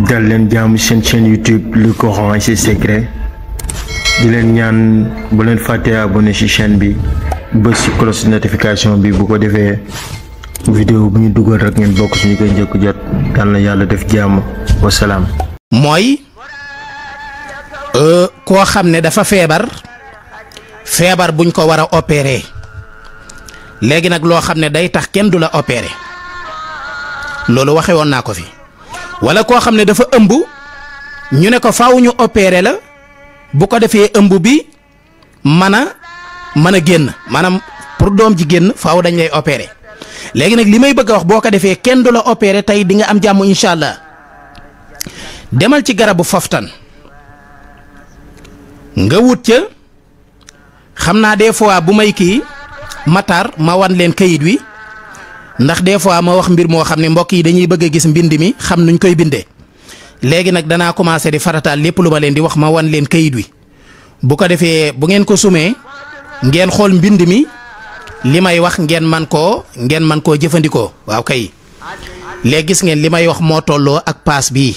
dal leen jaamu seen chaîne YouTube Le Coran et ses secrets di leen ñaan bu leen fàtte abonné ci chaîne bi bës ci cloche notification bi bu ko defee vidéo bu ñu dugal rek ngeen bokk ci ñu koy njëkk jot yal na yàlla def jàmm wasalaam. mooy koo xam ne dafa feebar buñ ko war a opérer léegi nag loo xam ne day tax kenn du la opérer loolu waxe woon naa ko fi wala koo xam ne dafa ëmb ñu ne ko faaw ñu opérer la bu ko defee ëmb bi mën a génn maanaam pour doom ji génn faaw dañ lay opérer léegi nag li may bëgg a wax boo ko defee kenn du la opérer tey di nga am jàmm incha allah demal ci garabu foftan nga wut ca xam naa des fois bu may kii Matar ma wan leen kayit wi ndax des fois ma wax mbir moo xam ne mbokk yi dañuy bëgg a gis mbind mi xam nuñ koy bindee léegi nag danaa commencé di farataal lépp lu ma leen di wax ma wan leen kayit wi bu ko defee bu ngeen ko sumee ngeen xool mbind mi li may wax ngeen man koo jëfandikoo waaw kay léegi gis ngeen li may wax moo tolloo ak paas bii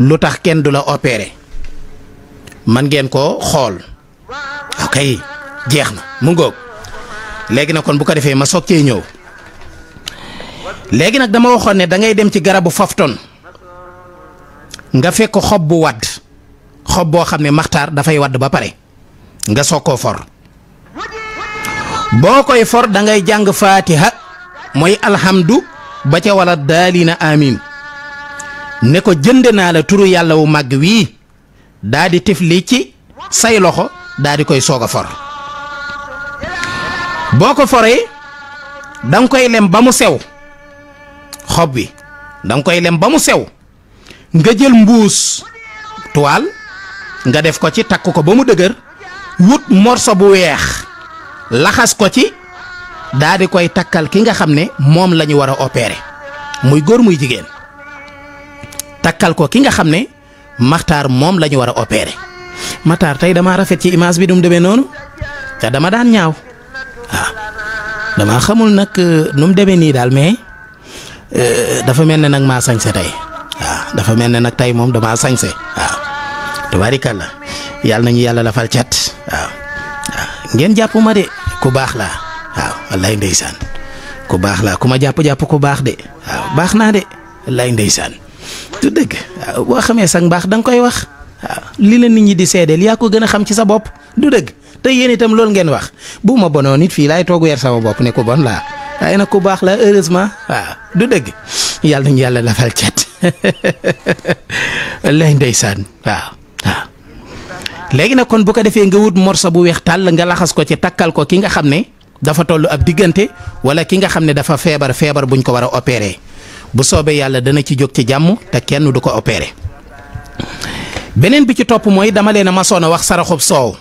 lu tax kenn du la opéré man ngeen ko xool waaw kay jeex na mu ngoog léegi nag kon bu ko defee ma soog cee ñëw léegi nag dama waxoon ne da ngay dem ci garabu fofton nga fekk xob bu wadd xob boo xam ne maxtaar dafay wadd ba pare nga soog koo for boo koy for da ngay jàng faatiha mooy alhamdu ba ca wala daalina amin ne ko jënd naa la turu yàlla wu màgg wii daa di tifli ci say loxo daa di koy soog a for boo ko foree da nga koy lem ba mu sew xob bi da nga koy lem ba mu sew nga jël mbuus toile nga def ko ci takk ko ba mu dëgër wut morso bu weex laxas ko ci daa di koy takkal ki nga xam ne moom la ñu war a opérer muy góor muy jigéen takkal ko ki nga xam ne maxtaar moom la ñu war a opérer maxtaar tey dama rafet ci image bi du mu demee noonu te dama daan ñaaw waaw dama xamul nag nu mu demee nii daal mais dafa mel ne nag maa sañse tey waaw dafa mel ne nag tey moom damaa sañse waaw tabaarikàlla yàlla nañu yàlla la fal cat waaw ngeen jàpp ma de ku baax laa waaw wallaay ndeysaan ku baax laa ku ma jàpp ku baax de waaw baax naa de wallaay ndeysaan du dëgg waaw boo xamee sax mbaax da nga koy wax waaw li la nit ñi di seedeel yaa ko gën a xam ci sa bopp du dëgg te yéen itam loolu ngeen wax bu ma bonoon nit fii laay toog weer sama bopp ne ku bon laa waaye nag ku baax la heureusement waaw du dëgg yàlla nañu yàlla lafal cat wallaay ndeysaan waaw léegi nag kon bu ko defee nga wut morso bu weex tàll nga laxas ko ci takkal ko ki nga xam ne dafa toll ab diggante wala ki nga xam ne dafa feebar buñ ko war a opérer bu soobee yàlla dana ci jóg ci jàmm te kenn du ko opérer beneen bi ci topp mooy dama leen a masoon a wax saraxub soow